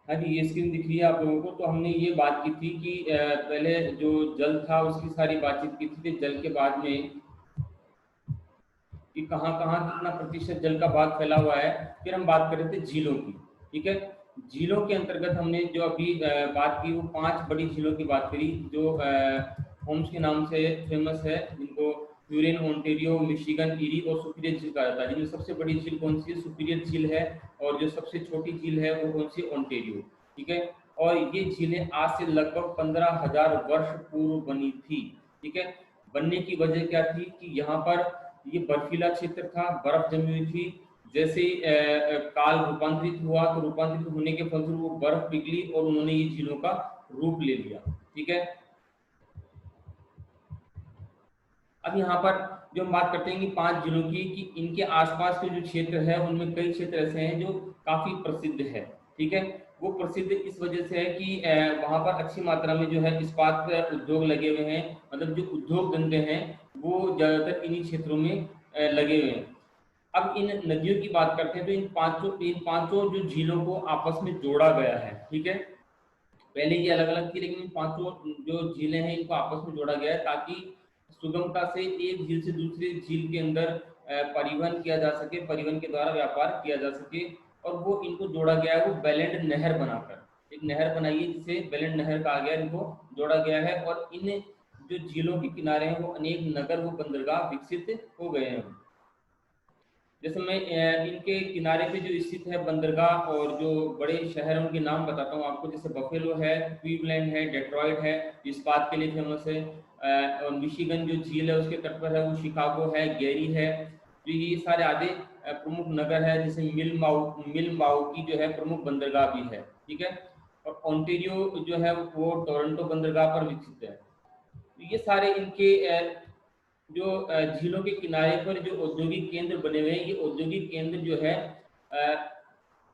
हाँ जी, ये स्क्रीन दिख रही है आप लोगों को। तो हमने ये बात की थी कि पहले जो जल था उसकी सारी बातचीत की थी, जल के बाद में कि कहाँ कहाँ कितना प्रतिशत जल का भाग फैला हुआ है। फिर हम बात कर रहे थे झीलों की। ठीक है, झीलों के अंतर्गत हमने जो अभी बात की वो 5 बड़ी झीलों की बात करी जो होम्स के नाम से फेमस है, जिनको ह्यूरन, ओंटेरियो, मिशिगन, ईरी और सुपीरियर झील कहा जाता है। जिनमें सबसे बड़ी झील कौन सी है? सुपीरियर झील है। और जो सबसे छोटी झील है वो कौन सी? ओंटेरियो। ठीक है, और ये झीलें आज से लगभग 15,000 वर्ष पूर्व बनी थी। ठीक है, बनने की वजह क्या थी कि यहाँ पर ये बर्फीला क्षेत्र था, बर्फ जमी हुई थी। जैसे ही काल रूपांतरित हुआ तो रूपांतरित होने के फलस्वरूप वो बर्फ पिघली और उन्होंने ये झीलों का रूप ले लिया। ठीक है, अब यहाँ पर जो हम बात करते हैं कि 5 जिलों की, कि इनके आसपास के जो क्षेत्र है उनमें कई क्षेत्र ऐसे हैं जो काफी प्रसिद्ध है। ठीक है, वो प्रसिद्ध इस वजह से है कि वहां पर अच्छी मात्रा में जो है इस्पात उद्योग लगे हुए हैं। मतलब जो उद्योग धंधे हैं वो ज्यादातर इन्हीं क्षेत्रों में लगे हुए हैं। अब इन नदियों की बात करते हैं तो इन पांचों जो झीलों को आपस में जोड़ा गया है। ठीक है, पहले ये अलग अलग थी लेकिन इन पांचों जो झीलें हैं इनको आपस में जोड़ा गया है ताकि सुगमता से एक झील से दूसरी झील के अंदर परिवहन किया जा सके, परिवहन के द्वारा व्यापार किया जा सके। और वो इनको जोड़ा गया है वो बेलेंड नहर बनाकर, एक नहर बनाई है जिसे बेलेंड नहर कहा गया है, इनको जोड़ा गया है। और इन जो झीलों के किनारे हैं वो अनेक नगर वो बंदरगाह विकसित हो गए हैं। जैसे मैं इनके किनारे पे जो स्थित है बंदरगाह और जो बड़े शहर हैं उनके नाम बताता हूँ आपको। जैसे बफेलो है, क्लीवलैंड है, डेट्रॉइट है जो इस्पात के लिए फेमस है। और मिशिगन जो झील है उसके तट पर है वो शिकागो है, गेरी है। जो ये सारे आधे प्रमुख नगर है। जैसे मिल माऊ की जो है प्रमुख बंदरगाह भी है। ठीक है, और ओंटेरियो जो है वो टोरंटो बंदरगाह पर विकसित है। तो ये सारे इनके जो झीलों के किनारे पर जो औद्योगिक केंद्र बने हुए हैं, ये औद्योगिक केंद्र जो है अ,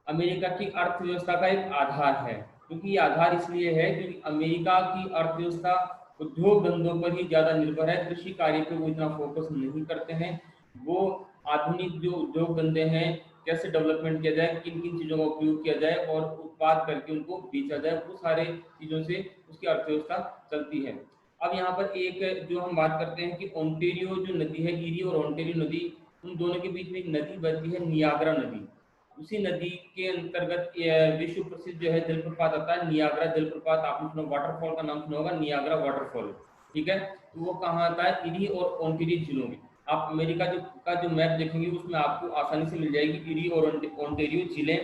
अमेरिका की अर्थव्यवस्था का एक आधार है। क्योंकि ये आधार इसलिए है क्योंकि अमेरिका की अर्थव्यवस्था उद्योग धंधों पर ही ज्यादा निर्भर है, कृषि कार्य पे वो इतना फोकस नहीं करते हैं। वो आधुनिक जो उद्योग धंधे हैं, कैसे डेवलपमेंट किया जाए, किन किन चीजों का उपयोग किया जाए और उत्पाद करके उनको बेचा जाए, वो सारे चीजों से उसकी अर्थव्यवस्था चलती है। अब यहाँ पर एक जो हम बात करते हैं कि ओंटेरियो जो नदी है, ईरी और ओंटेरियो नदी, उन दोनों के बीच में एक नदी बहती है, नियाग्रा नदी। उसी नदी के अंतर्गत विश्व प्रसिद्ध जो है जलप्रपात आता है, नियाग्रा जलप्रपात। आपने सुना, वाटरफॉल का नाम सुना होगा, नियाग्रा वाटरफॉल। ठीक है, तो वो कहाँ आता है? इरी और ओंटेरियो जिलों में। आप अमेरिका जो मैप देखेंगे उसमें आपको आसानी से मिल जाएगी इरी और ओंटेरियो जिले।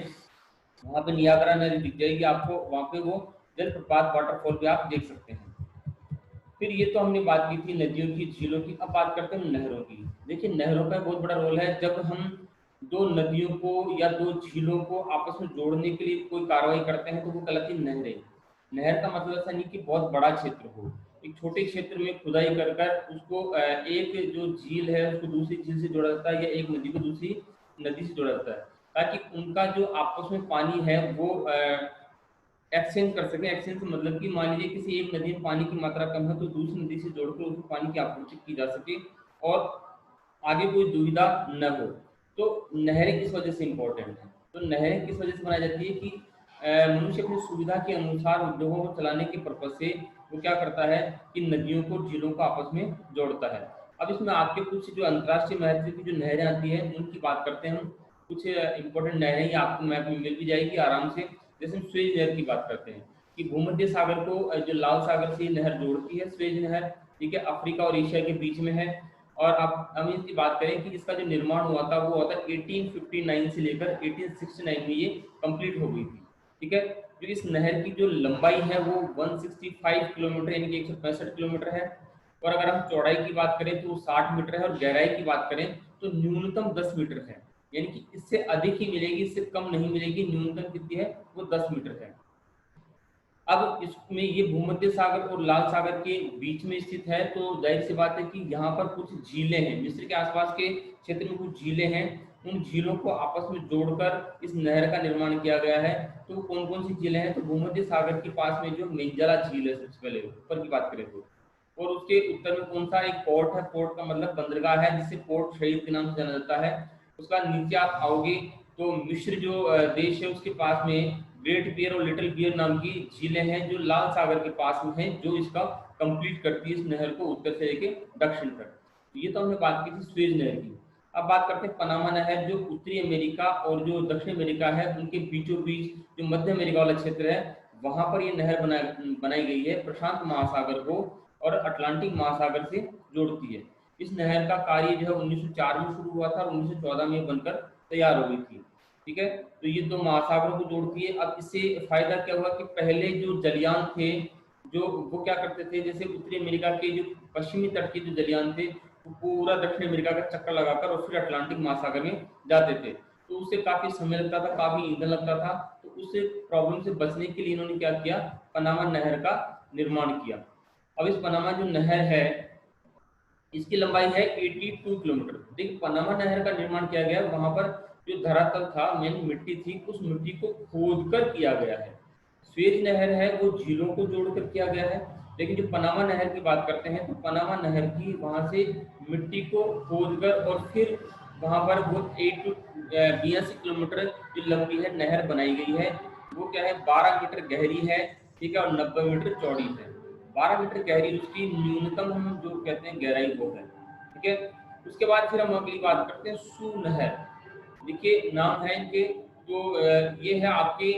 वहां पे नियाग्रा नदी दिख जाएगी आपको, वहां पे वो जलप्रपात वाटरफॉल भी आप देख सकते हैं। फिर ये तो हमने बात की थी नदियों की, झीलों की। अब बात करते हैं नहरों की। देखिए, नहरों का बहुत बड़ा रोल है। जब हम दो नदियों को या दो झीलों को आपस में जोड़ने के लिए कोई कार्रवाई करते हैं तो वो कहलाती है नहरें। नहर का मतलब ऐसा नहीं कि बहुत बड़ा क्षेत्र हो, एक छोटे क्षेत्र में खुदाई कर कर उसको एक जो झील है उसको दूसरी झील से जोड़ा जाता है या एक नदी को दूसरी नदी से जोड़ा जाता है, ताकि उनका जो आपस में पानी है वो एक्सचेंज कर सके। एक्सचेंज से मतलब कि मान लीजिए किसी एक नदी में पानी की मात्रा कम है तो दूसरी नदी से जोड़कर उसको पानी की आपूर्ति की जा सके और आगे कोई दुविधा न हो। तो नहरें किस वजह से इंपॉर्टेंट है? तो नहरें किस वजह से बनाई जाती है कि मनुष्य अपनी सुविधा के अनुसार उद्योगों को चलाने के पर्पज से वो क्या करता है कि नदियों को, झीलों को आपस में जोड़ता है। अब इसमें आपके कुछ जो अंतर्राष्ट्रीय महत्व की जो नहरें आती है उनकी बात करते हैं हम। कुछ इंपॉर्टेंट नहरें आपको मैप में मिल भी जाएगी आराम से। जैसे हम स्वेज नहर की बात करते हैं कि भूमध्य सागर को जो लाल सागर से नहर जोड़ती है, स्वेज नहर। ठीक है, अफ्रीका और एशिया के बीच में है। और अब हम इसकी बात करें कि इसका जो निर्माण हुआ था वो हुआ था 1859 से लेकर 1869 में ये कंप्लीट हो गई थी। ठीक है, जो इस नहर की जो लंबाई है वो 165 किलोमीटर यानी कि 165 किलोमीटर है। और अगर हम चौड़ाई की बात करें तो वो 60 मीटर है, और गहराई की बात करें तो न्यूनतम 10 मीटर है। यानी कि इससे अधिक ही मिलेगी, इससे कम नहीं मिलेगी। न्यूनतम कितनी है? वो 10 मीटर है। अब इसमें ये भूमध्य सागर और लाल सागर के बीच में स्थित है, तो जाहिर सी बात है कि यहाँ पर कुछ झीलें हैं, मिस्र के आसपास के क्षेत्र में कुछ झीलें हैं। उन झीलों को आपस में जोड़कर इस नहर का निर्माण किया गया है। तो कौन कौन सी झीलें हैं? तो भूमध्य सागर के पास में जो मेंजला झील है, सबसे पहले ऊपर की बात करें तो। और उसके उत्तर में कौन सा? एक पोर्ट है, पोर्ट का मतलब बंदरगाह है जिसे पोर्ट शहीद के नाम से जाना जाता है। उसका नीचे आप आओगे तो मिस्र जो देश है उसके पास में ग्रेट बियर और लिटिल बियर नाम की झीलें हैं जो लाल सागर के पास में हैं, जो इसका कंप्लीट करती है इस नहर को उत्तर से लेके दक्षिण तक। तो ये तो हमने बात की थी सुएज नहर की। अब बात करते हैं पनामा नहर, जो उत्तरी अमेरिका और जो दक्षिण अमेरिका है उनके बीचों बीच जो मध्य अमेरिका वाला क्षेत्र है वहां पर ये नहर बनाई गई है, प्रशांत महासागर को और अटलांटिक महासागर से जोड़ती है। इस नहर का कार्य जो है 1904 में शुरू हुआ था और 1914 में बनकर तैयार हो गई थी। ठीक है, तो ये दो महासागरों को जोड़ती है। अब इससे फायदा क्या हुआ कि पहले जो जलयान थे जो वो क्या करते थे, जैसे उत्तरी अमेरिका के जो पश्चिमी तट के जो जलयान थे वो पूरा दक्षिण अमेरिका का चक्कर लगाकर और फिर अटलांटिक महासागर में जाते थे, तो उससे काफी समय लगता था, काफी ईंधन लगता था। तो उस प्रॉब्लम से बचने के लिए इन्होंने क्या किया, पनामा नहर का निर्माण किया। अब इस पनामा जो नहर है इसकी लंबाई है 82 किलोमीटर। देखिए पनामा नहर का निर्माण किया गया, वहां पर जो धरातल था मेन मिट्टी थी उस मिट्टी को खोद कर किया गया है। स्वेज नहर है वो झीलों को जोड़कर किया गया है, लेकिन जो पनामा नहर की बात करते हैं तो पनामा नहर की वहां से मिट्टी को खोद कर और फिर वहां पर वो 82 किलोमीटर जो लंबी है नहर बनाई गई है। वो क्या है 12 मीटर गहरी है, ठीक है, और 90 मीटर चौड़ी है। 12 मीटर गहरी उसकी न्यूनतम हम जो कहते हैं गहराई वो है। ठीक है, उसके बाद फिर हम अगली बात करते हैं सू नहर। देखिए नाम है इनके, जो ये है आपके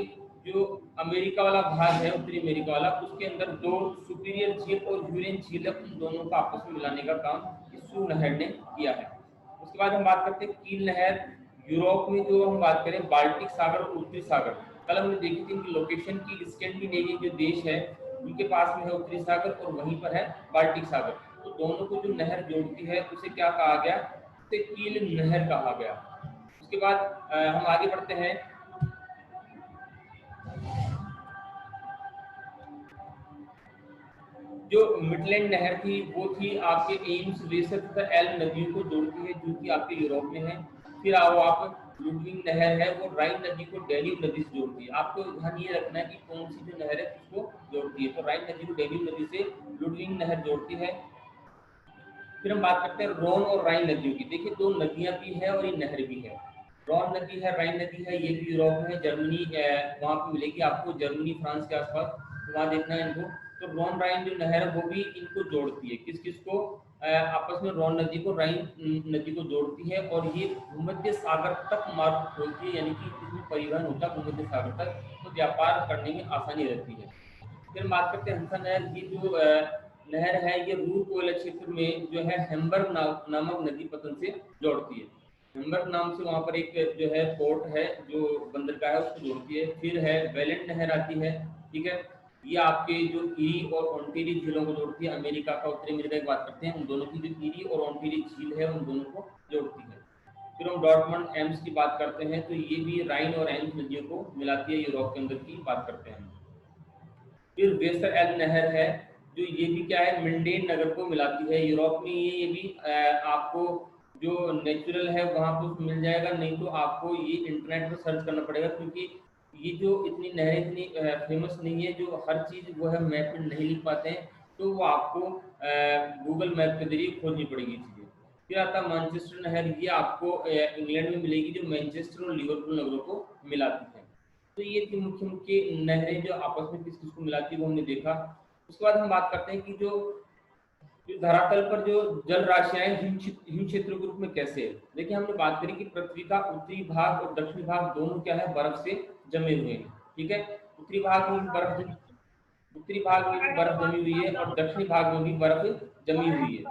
जो अमेरिका वाला भाग है उत्तरी अमेरिका वाला, उसके अंदर दो सुपीरियर झील और यूरेन झील है, उन दोनों को आपस में मिलाने का काम इस सू नहर ने किया है। उसके बाद हम बात करते हैं कील नहर। यूरोप में जो हम बात करें बाल्टिक सागर और उत्तरी सागर, कल हमने देखी थी इनकी लोकेशन की, स्कैंडिनेवियन जो देश है उनके पास में है उत्तरी सागर और वहीं पर है बाल्टिक सागर। तो दोनों को जो नहर जोड़ती है उसे क्या कहा गया, उसे कील नहर कहा गया। उसके बाद हम आगे बढ़ते हैं। जो मिडलैंड नहर थी वो थी आपके एम्स वेसर तथा एल्ब नदियों को जोड़ती है, जो कि आपके यूरोप में है। फिर आओ आप लुडविग नहर है वो राइन नदी को डैन्यूब नदी से जोड़ती है। आपको ध्यान ये रखना है कि कौन सी जो नहर है उसको जोड़ती है, तो राइन नदी को डैन्यूब नदी से लुडविग नहर जोड़ती है। फिर हम बात करते हैं रोन और राइन नदियों की। देखिए दो नदियां भी है और ये नहर भी है। रॉन नदी है, राइन नदी है, ये भी यूरोप में है, जर्मनी वहां पे मिलेगी आपको, जर्मनी फ्रांस के आसपास, तो वहां देखना है इनको। तो रॉन राइन जो नहर है वो भी इनको जोड़ती है, किस किस को, आपस में रॉन नदी को राइन नदी को जोड़ती है, और ये भूमध्य सागर तक मार्ग खोलती है, यानी कि इसमें परिवहन होता है भूमध्य सागर तक, तो व्यापार करने में आसानी रहती है। फिर बात करते हैं हंसा नहर की। जो नहर है ये रूर कोयला क्षेत्र में जो है हेम्बर्ग नामक नदी पतन से जोड़ती है। हेम्बर्ग नाम से वहां पर एक जो है पोर्ट है जो बंदरगाह है उसको जोड़ती है। फिर है वेलेंट नहर आती है, ठीक है, ये आपके जो ईरी और ओंटेरी झीलों को जोड़ती है। अमेरिका का उत्तरी अमेरिका की बात करते हैं, उन दोनों की जो ईरी और ओंटेरी झील है उन दोनों को जोड़ती है। फिर हम डॉर्टमंड एम्स की बात करते हैं, तो ये भी राइन और एम्स नदियों को मिलाती है, यूरोप के अंदर की बात करते हैं। फिर वेसर एल नहर है, जो ये भी क्या है मिंडेन नगर को मिलाती है, यूरोप में ये भी आपको जो नेचुरल है वहां पर मिल जाएगा, नहीं तो आपको ये इंटरनेट पर सर्च करना पड़ेगा, क्योंकि ये जो इतनी नहरें इतनी फेमस नहीं है, जो हर चीज वो है मैप में नहीं लिख पाते हैं, तो वो आपको गूगल मैप के जरिए खोजनी पड़ेगी चीजें। फिर आता है मैनचेस्टर नहर, ये आपको इंग्लैंड में मिलेगी, जो मैनचेस्टर और लिवरपूल नगरों को मिलाती है। तो ये थी मुख्य मुख्य नहरें जो आपस में किस किस को मिलाती है वो हमने देखा। उसके बाद हम बात करते हैं कि जो जो धरातल पर जो जल राशियां हिम क्षेत्रों के रूप में कैसे है। देखिए हमने बात करी कि पृथ्वी का उत्तरी भाग और दक्षिणी भाग दोनों क्या है बर्फ से जमे हुए हैं, ठीक है। उत्तरी भाग में भी उत्तरी भाग में भी बर्फ जमी हुई है और दक्षिणी भाग में भी बर्फ जमी हुई है।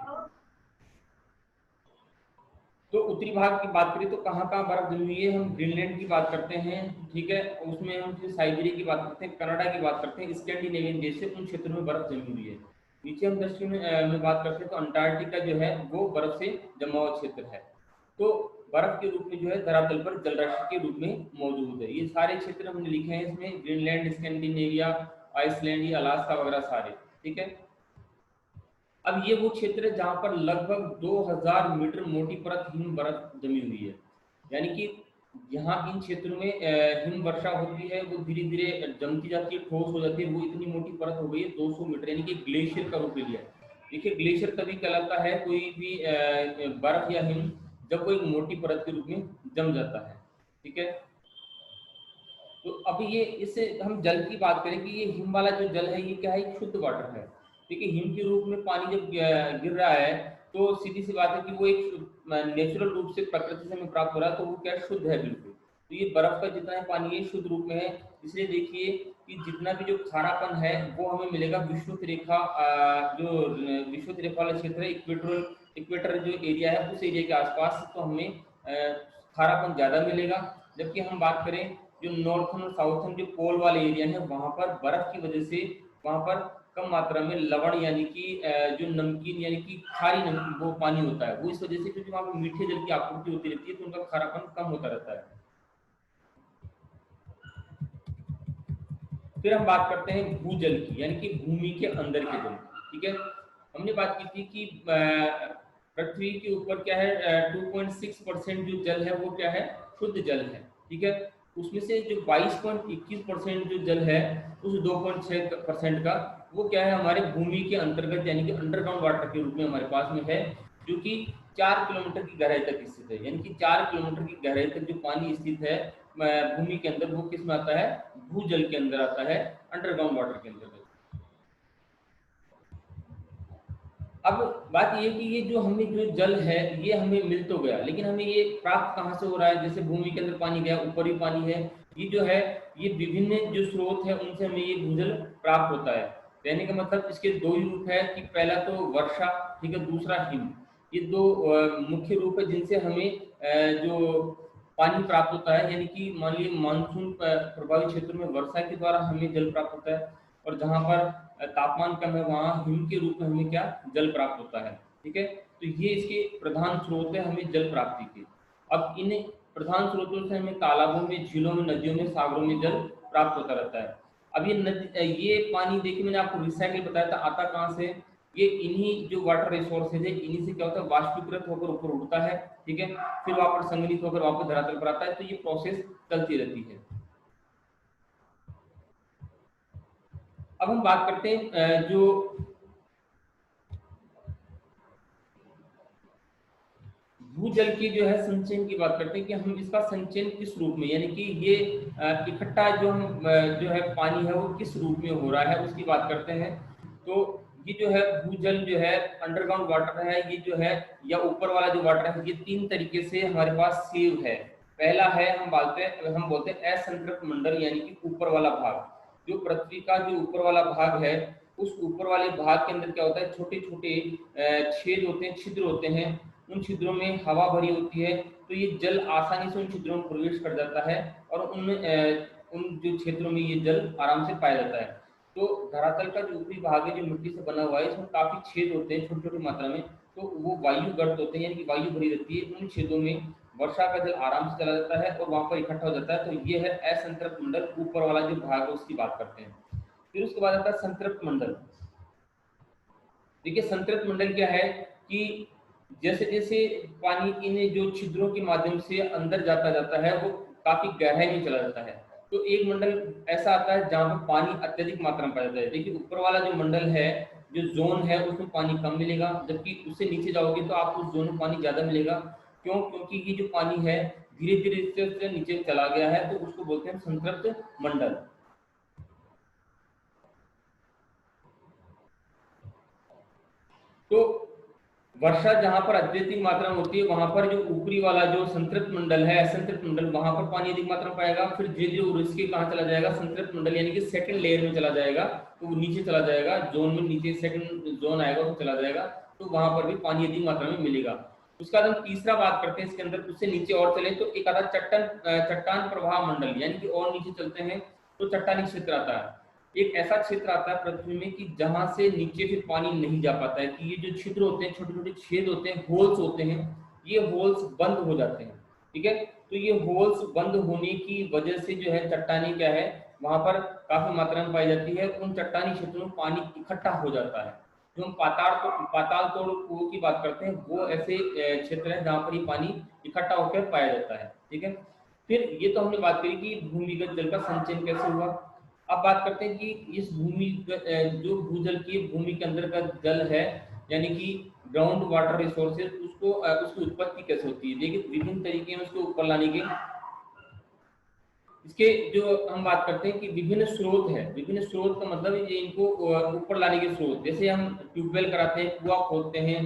तो उत्तरी भाग की बात करें तो कहाँ कहाँ बर्फ जमी हुई है, हम ग्रीनलैंड की बात करते हैं, ठीक है, उसमें हम फिर साइबेरिया की बात करते हैं, कनाडा की बात करते हैं, स्कैंडिनेवियन देश है उन क्षेत्रों में बर्फ जमी हुई है। नीचे हम दक्षिण में बात करते हैं तो अंटार्कटिका जो है वो बर्फ से जमा हुआ क्षेत्र है। तो बर्फ के रूप में जो है धरातल पर जलराशि के रूप में मौजूद है। ये सारे क्षेत्र हमने लिखे हैं इसमें, ग्रीनलैंड, स्कैंडिनेविया, आइसलैंड, ये अलास्का वगैरह सारे, ठीक है। अब ये वो क्षेत्र है जहां पर लगभग 2000 मीटर मोटी परत हिम बर्फ जमी हुई है, यानी कि यहाँ इन क्षेत्रों में हिम वर्षा होती है, वो धीरे धीरे जमती जाती है, ठोस हो जाती है, वो इतनी मोटी परत हो गई है 200 मीटर, यानी कि ग्लेशियर का रूप ले लिया है। देखिए ग्लेशियर तभी कहलाता है कोई भी बर्फ या हिम जब वो एक मोटी परत के रूप में जम जाता है। ठीक है। तो अभी ये इससे हम जल की बात करें कि ये हिम वाला जो जल है ये क्या है, एक शुद्ध वाटर है। देखिए हिम के रूप में पानी जब गिर रहा है तो सीधी सी बात है कि वो एक नेचुरल रूप से प्रकृति से हमें प्राप्त हो रहा है, तो वो क्या शुद्ध है बिल्कुल। तो ये बर्फ का जितना है पानी ये शुद्ध रूप में है। इसलिए देखिए कि जितना भी जो खारापन है वो हमें मिलेगा विषुवत रेखा, जो विषुवत रेखा वाला क्षेत्र है, इक्वेटर जो एरिया है उस एरिया के आसपास, तो हमें खारापन ज्यादा मिलेगा। जबकि हम बात करें जो नॉर्थन और साउथन जो पोल वाले एरिया है वहां पर बर्फ की वजह से वहां पर कम मात्रा में लवण यानी कि जो नमकीन यानी कि खारी नमकीन वो पानी होता है, वो इस वजह से क्योंकि वहां पर मीठे जल की आपूर्ति होती रहती है तो उनका खारापन कम होता रहता है। फिर हम बात करते हैं भूजल की, यानी कि भूमि के अंदर के जल। ठीक है, हमने बात की थी कि पृथ्वी के ऊपर क्या है 2.6% जो जल है वो क्या है, शुद्ध जल है। ठीक है, उसमें से जो 22.21% जो जल है उस 2.6% का वो क्या है, हमारे भूमि के अंतर्गत यानी कि अंडरग्राउंड वाटर के रूप में हमारे पास में है, जो कि 4 किलोमीटर की गहराई तक स्थित है। यानी कि 4 किलोमीटर की गहराई तक जो पानी स्थित है भूमि के अंदर, वो किस में आता है, भूजल के अंदर आता है, अंडरग्राउंड वाटर के अंदर। अब बात ये कि ये जो हमें जो जल है ये हमें मिल तो गया, लेकिन हमें ये प्राप्त कहाँ से हो रहा है। जैसे भूमि के अंदर पानी गया, ऊपर भी पानी है, ये जो है ये विभिन्न जो स्रोत है उनसे हमें ये भूजल प्राप्त होता है। कहने का मतलब इसके दो ही रूप है कि पहला तो वर्षा, ठीक है, दूसरा हिम। ये दो मुख्य रूप है जिनसे हमें जो पानी प्राप्त होता है। यानी कि मान लीजिए मानसून प्रभावित क्षेत्र में वर्षा के द्वारा हमें जल प्राप्त होता है, और जहाँ पर तापमान कम है वहाँ हिम के रूप में हमें क्या, जल प्राप्त होता है। ठीक है, तो ये इसके प्रधान स्रोत है हमें जल प्राप्ति के। अब इन प्रधान स्रोतों से हमें तालाबों में, झीलों में, नदियों में, सागरों में जल प्राप्त होता रहता है। अब ये नदी, ये पानी देखिए मैंने आपको रिसाइकिल बताया था, आता कहाँ से, ये इन्हीं जो वाटर रिसोर्सेज है इन्हीं से क्या होता है, वाष्पीकृत होकर ऊपर उठता है। ठीक है, फिर वहां पर संग्रहित होकर वापस धरातल पर आता है, तो ये प्रोसेस चलती रहती है। अब हम बात करते हैं जो भूजल की जो है संचयन की बात करते हैं कि हम इसका संचयन किस रूप में, यानी कि ये इकट्ठा जो हम जो है पानी है वो किस रूप में हो रहा है उसकी बात करते हैं। तो ये जो है भूजल जो है अंडरग्राउंड वाटर है, ये जो है या ऊपर वाला जो वाटर है, ये तीन तरीके से हमारे पास सेव है। पहला है हम बोलते हैं असंतृप्त मंडल, यानी कि ऊपर वाला भाग। जो पृथ्वी का जो ऊपर वाला भाग है उस ऊपर वाले भाग के अंदर क्या होता है, छोटे छोटे छेद होते हैं, छिद्र होते हैं। उन छिद्रों में हवा भरी होती है, तो ये जल आसानी से उन छिद्रों में प्रवेश कर जाता है और उन जो क्षेत्रों में ये जल आराम से पाया जाता है। तो धरातल का जो ऊपरी भाग है जो मिट्टी से बना हुआ है, इसमें काफी छेद होते हैं छोटी छोटी मात्रा में, तो वो वायु गर्त होते हैं, यानी कि वायु भरी रहती है। उन छेदों में वर्षा का जल आराम से चला जाता है और वहां पर इकट्ठा हो जाता है। तो ये है असंतृप्त मंडल, ऊपर वाला जो भाग है उसकी बात करते हैं। फिर उसके बाद आता है संतृप्त मंडल। देखिए संतृप्त मंडल क्या है कि जैसे जैसे पानी इन जो छिद्रों के माध्यम से अंदर जाता जाता है वो काफी गहराई में चला जाता है। तो एक मंडल ऐसा आता है जहाँ पर पानी अत्यधिक मात्रा में पाया जाता है। देखिए ऊपर वाला जो मंडल है, जो जोन है, उसमें पानी कम मिलेगा, जबकि उससे नीचे जाओगे तो आपको उस जोन में पानी ज्यादा मिलेगा। क्यों? क्योंकि ये जो पानी है धीरे धीरे इससे नीचे चला गया है, तो उसको बोलते हैं संतृप्त मंडल। तो वर्षा जहां पर अत्यधिक मात्रा में होती है वहां पर जो ऊपरी वाला जो संतृप्त मंडल है, असंतृप्त मंडल, वहां पर पानी अधिक मात्रा में पाएगा। फिर धीरे धीरे उसके कहाँ चला जाएगा, संतृप्त मंडल यानी कि सेकंड लेयर में चला जाएगा, तो वो नीचे चला जाएगा, जोन में नीचे सेकंड जोन आएगा वो चला जाएगा, तो वहां पर भी पानी अधिक मात्रा में मिलेगा। उसका हम तीसरा बात करते हैं इसके अंदर, उससे नीचे और चले तो एक आता चट्टान प्रवाह मंडल, यानी कि और नीचे चलते हैं तो चट्टानी क्षेत्र आता है। एक ऐसा क्षेत्र आता है पृथ्वी में कि जहां से नीचे फिर पानी नहीं जा पाता है, कि ये जो छिद्र होते हैं, छोटे छोटे छेद होते हैं, होल्स होते हैं, ये होल्स बंद हो जाते हैं। ठीक है, तो ये होल्स बंद होने की वजह से जो है चट्टानी क्या है, वहां पर काफी मात्रा में पाई जाती है। उन चट्टानी क्षेत्रों में पानी इकट्ठा हो जाता है। जो हम पाताल तोड़ कुओं की बात करते हैं वो ऐसे क्षेत्र है जहाँ पर ये पानी इकट्ठा होकर पाया जाता है। ठीक है, फिर ये तो हमने बात करी कि भूमिगत जल का संचयन कैसे हुआ। अब बात करते हैं कि इस जो भूजल की भूमि के अंदर का जल है, यानी कि ग्राउंड वाटर रिसोर्सेज, उसको उसकी उत्पत्ति कैसे होती है। देखिए विभिन्न तरीके हैं उसको ऊपर लाने के। इसके जो हम बात करते हैं कि विभिन्न स्रोत है, विभिन्न स्रोत का मतलब ये इनको ऊपर लाने के स्रोत, जैसे हम ट्यूबवेल कराते हैं, कुआं खोदते हैं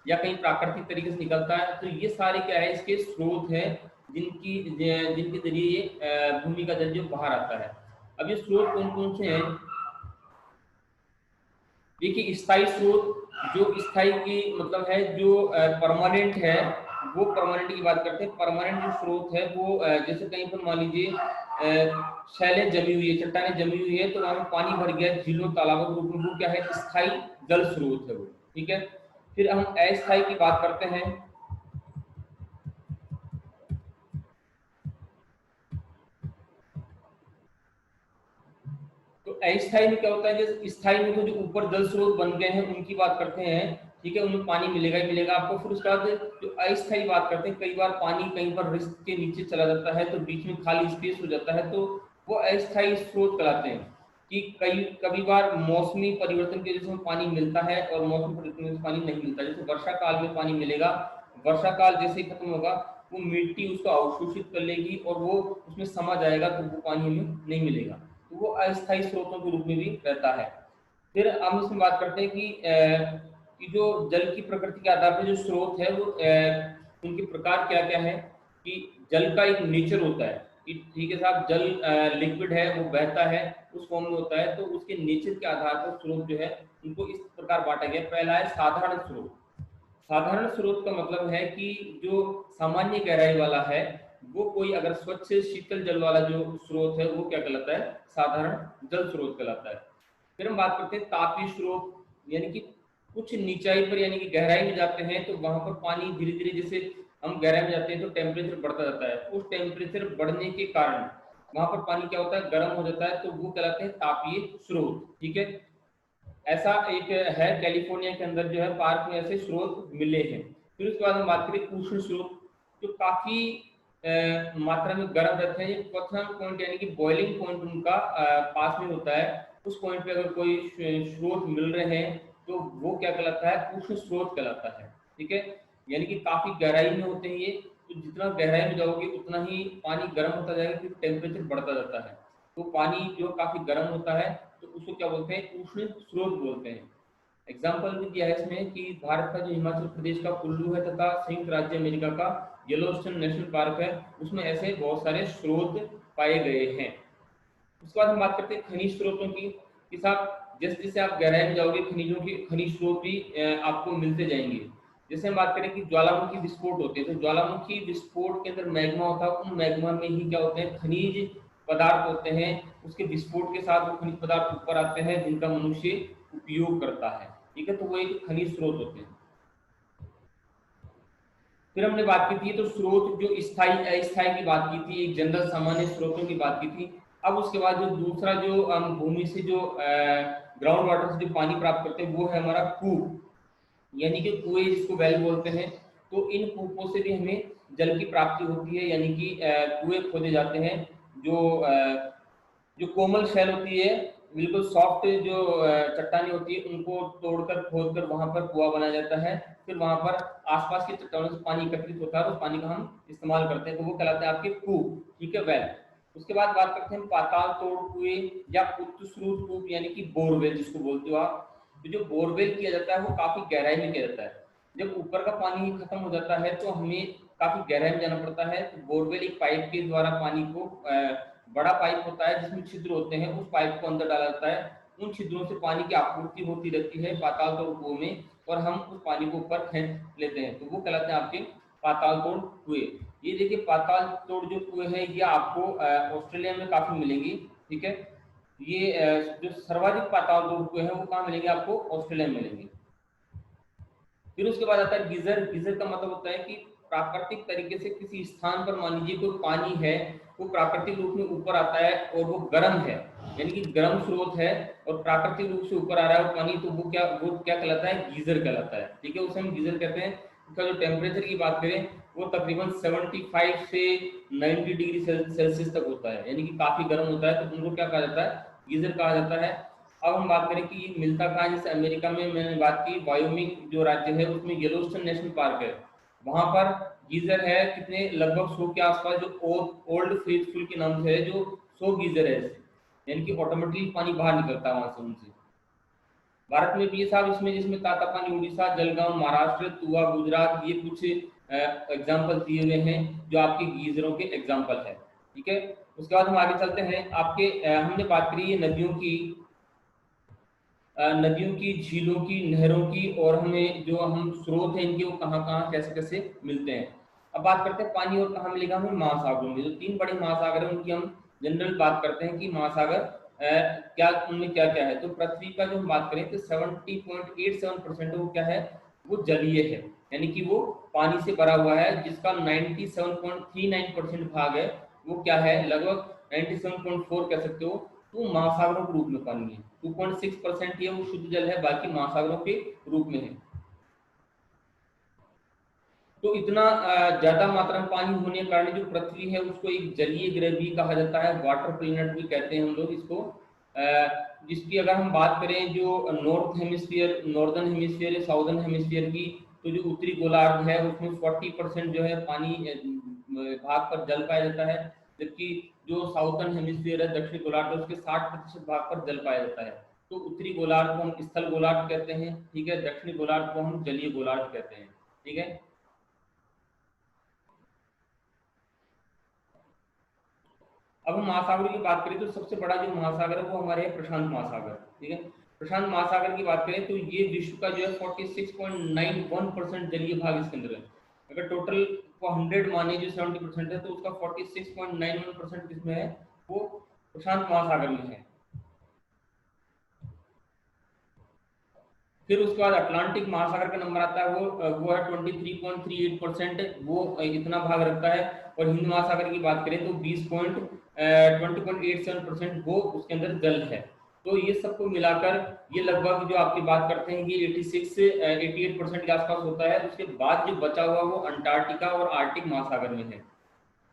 या कहीं प्राकृतिक तरीके से निकलता है, तो ये सारे क्या है इसके स्रोत हैं जिनके जरिए ये भूमि का जल जो बाहर आता है। अब ये स्रोत कौन कौन से हैं? देखिए स्थायी स्रोत, जो स्थायी की मतलब है जो परमानेंट है, वो परमानेंट की बात करते हैं। परमानेंट जो स्रोत है वो जैसे कहीं पर मान लीजिए शैलें जमी हुई है, चट्टानें जमी हुई है, तो वहां पर पानी भर गया झीलों तालाबों के रूप में, वो क्या है स्थायी जल स्रोत है वो, ठीक है। फिर हम अस्थायी की बात करते हैं। तो अस्थायी में क्या होता है, जैसे स्थायी में तो जो ऊपर जल स्रोत बन गए हैं उनकी बात करते हैं, ठीक है, उनमें पानी मिलेगा ही मिलेगा आपको। फिर उसके बाद जो अस्थायी बात करते हैं, कई बार पानी कहीं पर रिश्त के नीचे चला जाता है तो बीच में खाली स्पेस हो जाता है, तो वो अस्थायी स्रोत कहलाते हैं। कि कभी बार मौसमी परिवर्तन की वजह से पानी मिलता है और मौसमी परिवर्तन की वजह से पानी नहीं मिलता। जैसे वर्षा काल में पानी मिलेगा, वर्षा काल जैसे ही खत्म होगा वो मिट्टी उसको अवशोषित कर लेगी और वो उसमें समा जाएगा, तो वो पानी हमें नहीं मिलेगा, तो वो अस्थायी स्रोतों के रूप में भी रहता है। फिर हम इसमें बात करते हैं कि जो जल की प्रकृति के आधार पर जो स्रोत है वो उनके प्रकार क्या क्या है। कि जल का एक नेचर होता है कि ठीक है साहब, जल लिक्विड है, वो बहता है, उस फॉर्म में होता है, तो उसके नेचर के आधार पर स्रोत जो है उनको इस प्रकार बांटा गया। पहला है साधारण स्रोत। साधारण स्रोत का मतलब है कि जो सामान्य गहराई वाला है, वो कोई अगर स्वच्छ शीतल जल वाला जो स्रोत है वो क्या कहलाता है, साधारण जल स्रोत कहलाता है। फिर हम बात करते हैं तापीय स्रोत, यानी कि कुछ नीचाई पर यानी कि गहराई में जाते हैं तो वहां पर पानी धीरे धीरे, जैसे हम गहराई में जाते हैं तो टेम्परेचर बढ़ता जाता है, उस टेम्परेचर बढ़ने के कारण वहां पर पानी क्या होता है, गर्म हो जाता है, तो वो कहलाते हैं तापीय स्रोत, ठीक है। ऐसा एक है कैलिफोर्निया के अंदर जो है पार्क में ऐसे स्रोत मिले हैं। फिर उसके बाद हम बात करें उष्ण स्रोत, जो काफी मात्रा में गर्म रहते हैं। ये क्वथन पॉइंट यानी कि बॉइलिंग पॉइंट उनका पास में होता है, उस पॉइंट पे अगर कोई स्रोत मिल रहे हैं तो वो क्या कहलाता है, उष्ण स्रोत कहलाता है, ठीक है। यानी कि काफी गहराई में होते हैं ये, तो जितना गहराई में जाओगे उतना ही पानी गर्म होता जाएगा क्योंकि टेम्परेचर बढ़ता जाता है। तो पानी जो काफी गर्म होता है तो उसको क्या बोलते हैं, उष्ण स्रोत बोलते हैं। एग्जाम्पल भी दिया है इसमें कि भारत का जो हिमाचल प्रदेश का कुल्लू है तथा संयुक्त राज्य अमेरिका का येलोस्टोन नेशनल पार्क है, उसमें ऐसे बहुत सारे स्रोत पाए गए हैं। उसके बाद हम बात करते हैं खनिज स्रोतों की। कि साहब जैसे जैसे आप गहराई में जाओगे खनिजों की खनिज स्रोत भी आपको मिलते जाएंगे। जैसे हम बात करें कि ज्वालामुखी विस्फोट होते हैं, तो ज्वालामुखी विस्फोट के अंदर मैग्मा होता है, उन मैग्मा में ही क्या होते हैं, खनिज पदार्थ होते हैं। उसके विस्फोट के साथ वो खनिज पदार्थ ऊपर आते हैं जिनका मनुष्य उपयोग करता है, ठीक है, तो वो एक खनिज स्रोत होते हैं। फिर हमने बात की थी तो स्रोत जो स्थायी अस्थायी की बात की थी, एक जनरल सामान्य स्रोतों की बात की थी। अब उसके बाद जो दूसरा जो हम भूमि से जो ग्राउंड वाटर से जो पानी प्राप्त करते हैं वो है हमारा कूप, यानी कि कुएं जिसको वेल बोलते हैं। तो इन कूपों से भी हमें जल की प्राप्ति होती है, यानी कि कुएं खोदे जाते हैं। जो जो कोमल शैल होती है, बिल्कुल सॉफ्ट जो चट्टानें होती है, उनको तोड़कर खोदकर वहां पर कुआं बनाया जाता है। फिर वहां पर आसपास की चट्टानों से पानी एकत्रित होता है और उस पानी का हम इस्तेमाल करते हैं, तो वो कहलाते हैं आपके कूप, ठीक है, वेल। उसके बाद बात करते हैं पाताल तोड़ कुएं या उत्स्रोत कूप, यानी कि बोरवेल जिसको बोलते हो आप। तो जो बोरवेल किया जाता है वो काफी गहराई में किया जाता है। जब ऊपर का पानी ही खत्म हो जाता है तो हमें काफी गहराई में जाना पड़ता है। तो बोरवेल एक पाइप के द्वारा पानी को बड़ा पाइप होता है जिसमें छिद्र होते हैं, उस पाइप को अंदर डाला जाता है, उन छिद्रों से पानी की आपूर्ति होती रहती है पाताल तोड़ कुओं में, और हम उस पानी को ऊपर खींच लेते हैं, तो वो कहलाते हैं आपके पाताल तोड़ कुएं। ये देखिए पाताल तोड़ जो कुएं हैं ये आपको ऑस्ट्रेलिया में काफी मिलेंगी, ठीक है। ये जो सर्वाधिक पाताल तोड़ कुएं हैं वो कहाँ मिलेंगे, आपको ऑस्ट्रेलिया में मिलेंगे। फिर उसके बाद आता है गीजर। गीजर का मतलब होता है कि प्राकृतिक तरीके से किसी स्थान पर मान लीजिए कोई पानी है, वो प्राकृतिक रूप में ऊपर आता है और वो गर्म है, यानी कि गर्म स्रोत है और प्राकृतिक रूप से ऊपर आ रहा है वो पानी, तो वो क्या कहलाता है, गीजर कहलाता है, ठीक है, उसे हम गीजर कहते हैं। उसका जो टेम्परेचर की बात करें वो तकरीबन 75 से 90 डिग्री सेल्सियस तक होता है, यानी कि काफी गर्म होता है, तो उनको क्या कहा जाता है, गीजर कहा जाता है। अब हम बात करें कि ये मिलता कहाँ है, जैसे अमेरिका में मैंने बात की वायोमिंग जो राज्य है उसमें येलोस्टोन नेशनल पार्क है, वहां पर गीजर है कितने, लगभग 100 के आसपास, जो ओल्ड फेथफुल के नाम से है, जो 100 गीजर है ऐसे, यानी कि ऑटोमेटिकली पानी बाहर निकलता है वहां से उनसे। भारत में भी है साहब इसमें, जिसमें तातापानी उड़ीसा, जलगांव महाराष्ट्र, तुआ गुजरात, ये कुछ एग्जाम्पल दिए हुए हैं जो आपके गीजरों के एग्जाम्पल है। ठीक है, उसके बाद हम आगे चलते हैं। आपके हमने बात करी है नदियों की, नदियों की, झीलों की, नहरों की, और हमें जो हम स्रोत हैं इनके वो कहाँ कहाँ कैसे कैसे मिलते हैं। अब बात करते हैं पानी और कहाँ मिलेगा हमें, महासागरों में। जो तीन बड़े महासागर हैं उनकी हम जनरल बात करते हैं कि महासागर क्या, उनमें क्या क्या है। तो पृथ्वी का जो हम बात करें तो 70.87% वो क्या है, वो जलीय है, यानी कि वो पानी से भरा हुआ है, जिसका 97.39% भाग है वो क्या है, लगभग 97.4 कह सकते हो, तो महासागरों के रूप में पानी है। 2.6% ये वो शुद्ध जल है, बाकी महासागरों के रूप में है। तो इतना ज्यादा मात्रा में पानी होने के कारण जो पृथ्वी है उसको एक जलीय ग्रह भी कहा जाता है, वाटर प्लेनेट भी कहते हैं हम लोग इसको। जिसकी अगर हम बात करें जो नॉर्थ हेमिस्फीयर, नॉर्दर्न हेमिस्फीयर या साउदर्न हेमिस्फीयर की, तो जो उत्तरी गोलार्ध है उसमें 40% जो है पानी भाग पर जल पाया जाता है, जबकि जो साउथर्न हेमिस्फीयर है, दक्षिण गोलार्ध है, उसके 60% भाग पर जल पाया जाता है। तो उत्तरी गोलार्ध को हम स्थल गोलार्ध कहते हैं, ठीक है, दक्षिणी गोलार्ध को हम जलीय गोलार्ध कहते हैं। ठीक है, अब हम महासागर की बात करें तो सबसे बड़ा जो महासागर है वो हमारे है प्रशांत महासागर। ठीक है, प्रशांत महासागर की बात करें तो ये विश्व का जो है 46.91% जलीय भाग इसके अंदर है। अगर टोटल को 100 माने जो 70% है, तो उसका 46.91% किसमें है, वो प्रशांत महासागर में है। फिर उसके बाद अटलांटिक महासागर का नंबर आता है, वो है 23.38%, वो इतना भाग रखता है। और हिंद महासागर की बात करें तो 20.87%, वो उसके अंदर जल है। तो ये सबको मिलाकर ये लगभग जो आपकी बात करते हैं ये 86 से 88% के आसपास होता है। उसके बाद जो बचा हुआ वो अंटार्कटिका और आर्कटिक महासागर में है।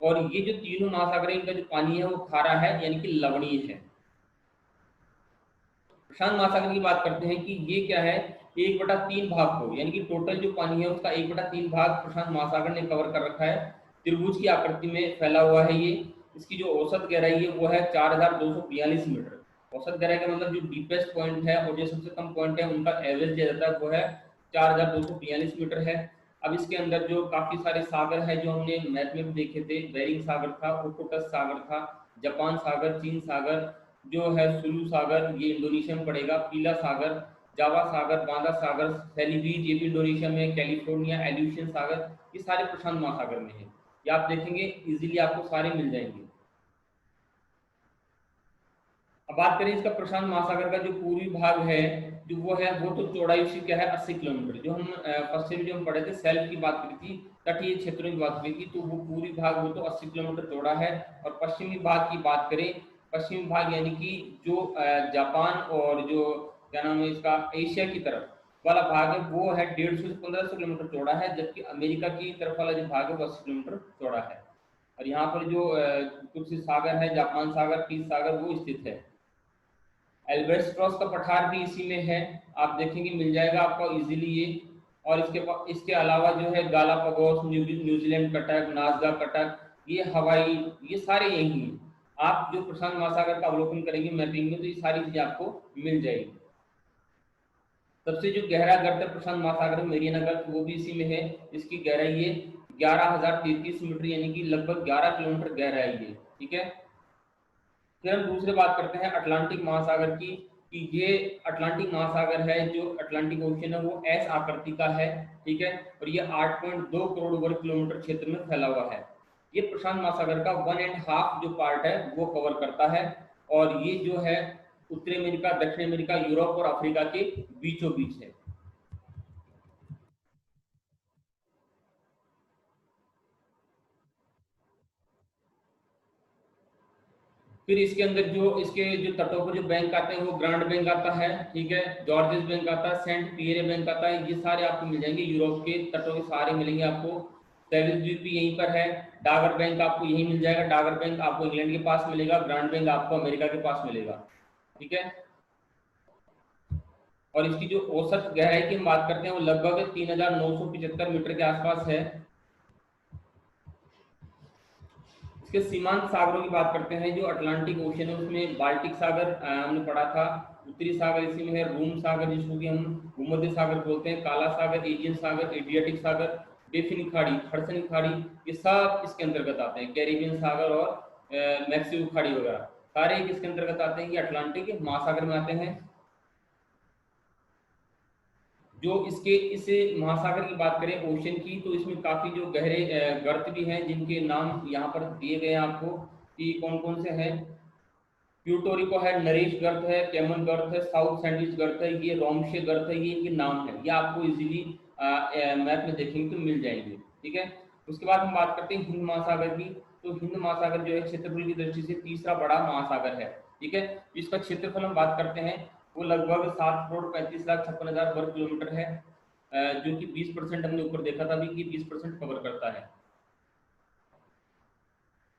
और ये जो तीनों महासागर है इनका जो पानी है वो खारा है, यानी कि लवणीय है। प्रशांत महासागर की बात करते हैं कि ये क्या है, 1/3 भाग को, यानी कि टोटल जो पानी है उसका 1/3 भाग प्रशांत महासागर ने कवर कर रखा है। त्रिभुज की आकृति में फैला हुआ है ये। इसकी जो औसत गहराई है वो है 4242 मीटर। औसत गहराई का मतलब जो डीपेस्ट पॉइंट है और जो सबसे कम पॉइंट है उनका एवरेज दिया जाता है वो है 4242 मीटर है। अब इसके अंदर जो काफी सारे सागर है जो हमने मैथ में भी देखे थे, बेरिंग सागर था, ओखोटस सागर था, जापान सागर, चीन सागर, जो है सुलू सागर ये इंडोनेशिया में पड़ेगा, पीला सागर, जावा सागर, बांदा सागर, सेलिबीज ये भी इंडोनेशिया में, कैलिफोर्निया, एल्यूशियन सागर, ये सारे प्रशांत महासागर में है। ये आप देखेंगे इजीली आपको सारे मिल जाएंगे। अब बात करें इसका प्रशांत महासागर का जो पूर्वी भाग है, जो वो है, वो तो चौड़ाई उसकी क्या है, 80 किलोमीटर। जो हम पश्चिम जो हम पढ़े थे, सेल्फ की बात करी थी, तटीय क्षेत्रों की बात करी थी, तो वो पूर्वी भाग वो तो 80 किलोमीटर चौड़ा है। और पश्चिमी भाग की बात करें, पश्चिमी भाग यानी कि जो जापान और जो क्या नाम है इसका, एशिया की तरफ वाला भाग है, वो है 150 से 1500 किलोमीटर चौड़ा है, जबकि अमेरिका की तरफ वाला जो भाग है वो 80 किलोमीटर चौड़ा है। और यहाँ पर जो कुछ सागर है, जापान सागर, पीस सागर, वो स्थित है। एल्बेस्ट्रॉस का पठार भी इसी में है, आप देखेंगे मिल जाएगा आपको इजीली ये। और इसके अलावा जो है गालापागोस, न्यूजीलैंड कटक, नाजदा कटक, ये हवाई, ये सारे यही हैं। आप जो प्रशांत महासागर का अवलोकन करेंगे मैपिंग में तो ये सारी चीजें आपको मिल जाएगी। सबसे जो गहरा गर्त है प्रशांत महासागर में, मेरियाना गर्त, वो भी इसी में है। इसकी गहराई है 11,033 मीटर, यानी कि लगभग 11 किलोमीटर गहरा है ये। ठीक है, फिर हम दूसरे बात करते हैं अटलांटिक महासागर की, कि ये अटलांटिक महासागर है, जो अटलांटिक ओशन है वो एस आकृति का है। ठीक है, और ये 8.2 करोड़ वर्ग किलोमीटर क्षेत्र में फैला हुआ है। ये प्रशांत महासागर का 1.5 जो पार्ट है वो कवर करता है। और ये जो है उत्तरी अमेरिका, दक्षिण अमेरिका, यूरोप और अफ्रीका के बीचों बीच है। फिर इसके अंदर जो इसके जो तटों पर जो बैंक आते हैं वो ग्रांड बैंक आता है, ठीक है, जॉर्जेस बैंक आता है, सेंट पियरे बैंक आता है, ये सारे आपको मिल जाएंगे। यूरोप के तटों के सारे मिलेंगे आपको। सेविस द्वीप भी यहीं पर है। डागर बैंक आपको यहीं मिल जाएगा। डागर बैंक आपको इंग्लैंड के पास मिलेगा। ग्रांड बैंक आपको अमेरिका के पास मिलेगा। ठीक है, और इसकी जो औसत गहराई की हम बात करते हैं वो लगभग 3,975 मीटर के आसपास है। इसके सीमांत सागरों की बात करते हैं, जो अटलांटिक ओशन है उसमें बाल्टिक सागर हमने पढ़ा था, उत्तरी सागर इसी में है, रूम सागर जिसको कि हम भूमध्य सागर बोलते हैं, काला सागर, एजियन सागर, एडियाटिक सागर, बेफिन खाड़ी, हडसन खाड़ी, ये सब इसके अंतर्गत आते हैं। कैरिबियन सागर और मैक्सिको खाड़ी वगैरह सारे किसके अंतर्गत आते हैं, ये अटलांटिक महासागर में आते हैं। जो इसके इस महासागर की बात करें ओशन की, तो इसमें काफी जो गहरे गर्त भी हैं, जिनके नाम यहाँ पर दिए गए हैं आपको कि कौन कौन से हैं। प्यूटोरिको है, नरेश गर्त है, कैमन गर्त है, साउथ सैंडविच गर्त है, ये रोमशे गर्त है, ये इनके नाम है, ये आपको इजीली मैप में देखेंगे तो मिल जाएंगे। ठीक है, उसके बाद हम बात करते हैं हिंद महासागर की। तो हिंद महासागर जो है क्षेत्रफल की दृष्टि से तीसरा बड़ा महासागर है। ठीक है, इसका क्षेत्रफल हम बात करते हैं वो लगभग 7,35,56,000 वर्ग किलोमीटर है, जो कि 20% हमने ऊपर देखा था अभी कि 20% कवर करता है।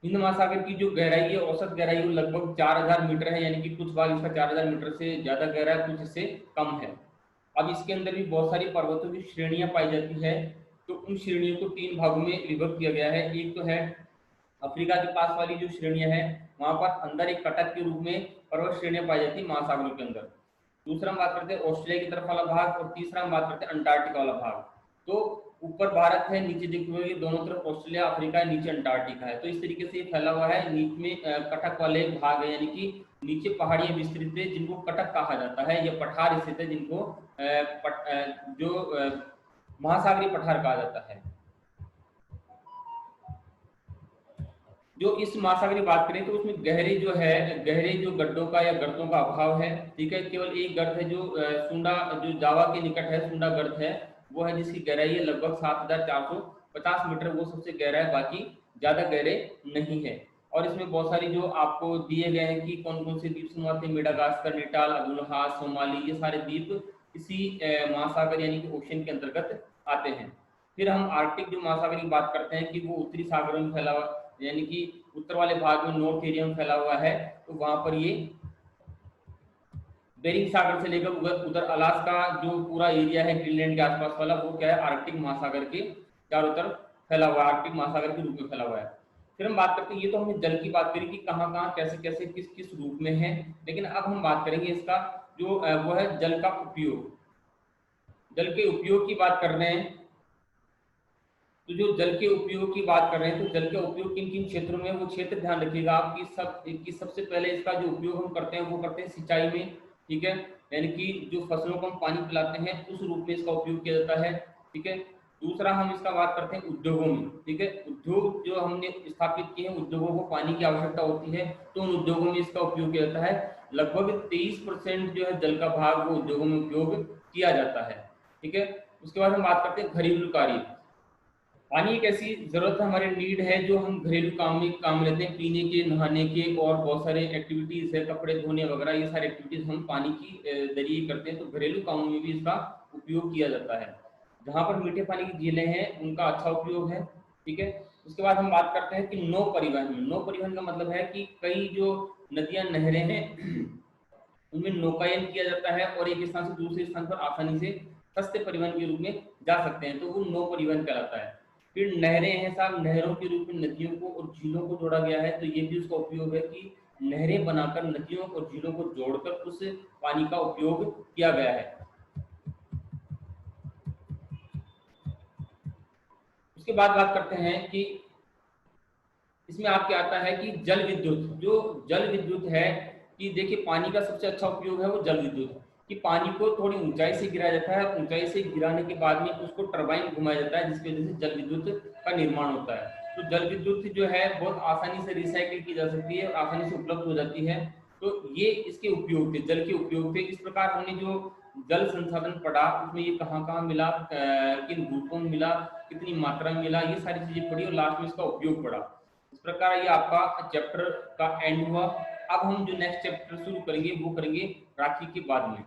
हिंद महासागर की जो गहराई है, औसत गहराई वो लगभग 4,000 मीटर है, यानी कि कुछ भाग इसका 4,000 मीटर से ज्यादा गहरा है, कुछ इससे कम है। अब इसके अंदर भी बहुत सारी पर्वतों की श्रेणियां पाई जाती है, तो उन श्रेणियों को 3 भागों में विभक्त किया गया है। एक तो है अफ्रीका के पास वाली जो श्रेणियां हैं, वहां पर अंदर एक कटक के रूप में पर्वत श्रेणियां पाई जाती है महासागरों के अंदर। दूसरा हम बात करते हैं ऑस्ट्रेलिया की तरफ वाला भाग, और तीसरा हम बात करते हैं अंटार्कटिका वाला भाग। तो ऊपर भारत है, नीचे देखते हुए दोनों तरफ ऑस्ट्रेलिया अफ्रीका है, नीचे अंटार्कटिका है। तो इस तरीके से ये फैला हुआ है। नीचे में कटक वाले भाग है, यानी कि नीचे पहाड़ियां विस्तृत है जिनको कटक कहा जाता है, या पठार स्थित है जिनको महासागरीय पठार कहा जाता है। जो इस महासागर की बात करें तो उसमें गहरे जो गड्ढों का या गर्तों का अभाव है। ठीक है, केवल एक गर्त है जो सुंडा, जो जावा के निकट है, सुंडा गर्त है, वो है जिसकी गहराई है लगभग 7,450 मीटर, वो सबसे गहरा है, बाकी ज्यादा गहरे नहीं है। और इसमें बहुत सारी जो आपको दिए गए हैं कि कौन कौन से द्वीप समूह आते हैं, मेडागास्कर, नेटाल, अबुलहास, सोमाली, ये सारे द्वीप इसी महासागर यानी कि ओशन के अंतर्गत आते हैं। फिर हम आर्कटिक जो महासागर की बात करते हैं कि वो उत्तरी सागरों में फैला हुआ, यानी कि उत्तर वाले भाग में नॉर्थ एरिया में फैला हुआ है। तो वहां पर ये बेरिंग सागर से लेकर उधर अलास्का जो पूरा एरिया है ग्रीनलैंड के आसपास वाला, वो क्या है आर्कटिक महासागर के चारों तरफ फैला हुआ है, आर्कटिक महासागर के रूप में फैला हुआ है। फिर हम बात करते हैं, ये तो हमने जल की बात करी कि कहाँ कहाँ कैसे कैसे किस किस रूप में है, लेकिन अब हम बात करेंगे इसका जो वो है जल का उपयोग। जल के उपयोग की बात कर रहे हैं, तो जो जल के उपयोग की बात कर रहे हैं, तो जल का उपयोग किन किन क्षेत्रों में, वो क्षेत्र ध्यान रखिएगा आप कि सबसे पहले इसका जो उपयोग हम करते हैं वो करते हैं सिंचाई में। ठीक है, यानी कि जो फसलों को हम पानी पिलाते हैं उस रूप में इसका उपयोग किया जाता है। ठीक है, दूसरा हम इसका बात करते हैं उद्योगों में। ठीक है, उद्योग जो हमने स्थापित किए हैं, उद्योगों को पानी की आवश्यकता होती है, तो उन उद्योगों में इसका उपयोग किया जाता है। लगभग 23% जो है जल का भाग वो उद्योगों में उपयोग किया जाता है। ठीक है, उसके बाद हम बात करते हैं घरेलू कार्य। पानी एक ऐसी जरूरत हमारे नीड है जो हम घरेलू काम लेते हैं, पीने के, नहाने के, और बहुत सारे एक्टिविटीज है, कपड़े धोने वगैरह, ये सारी एक्टिविटीज हम पानी की जरिए करते हैं। तो घरेलू कामों में भी इसका उपयोग किया जाता है। जहाँ पर मीठे पानी की झीलें हैं उनका अच्छा उपयोग है। ठीक है, उसके बाद हम बात करते हैं कि नौ परिवहन। नौ परिवहन का मतलब है कि कई जो नदियां नहरें हैं उनमें नौकायन किया जाता है, और एक स्थान से दूसरे स्थान पर आसानी से सस्ते परिवहन के रूप में जा सकते हैं, तो वो नौ परिवहन कहलाता है। फिर नहरें हैं साहब, नहरों के रूप में नदियों को और झीलों को जोड़ा गया है, तो ये भी उसका उपयोग है कि नहरें बनाकर नदियों और झीलों को जोड़कर उस पानी का उपयोग किया गया है। उसके बाद बात करते हैं कि इसमें आपके आता है कि जल विद्युत। जो जल विद्युत है कि देखिए पानी का सबसे अच्छा उपयोग है वो जल विद्युत, कि पानी को थोड़ी ऊंचाई से गिराया जाता है, ऊंचाई से गिराने के बाद में उसको टरबाइन घुमाया जाता है, जिसकी वजह से जल विद्युत का निर्माण होता है। तो जल विद्युत जो है बहुत आसानी से रिसाइकिल की जा सकती है और आसानी से उपलब्ध हो जाती है। तो ये इसके उपयोग थे, जल के उपयोग थे। इस प्रकार हमने जो जल संसाधन पढ़ा उसमें ये कहाँ कहाँ मिला, किन रूपों में मिला, कितनी मात्रा में मिला, ये सारी चीजें पढ़ी और लास्ट में इसका उपयोग पढ़ा। इस प्रकार ये आपका चैप्टर का एंड हुआ। अब हम जो नेक्स्ट चैप्टर शुरू करेंगे वो करेंगे राखी के बाद में।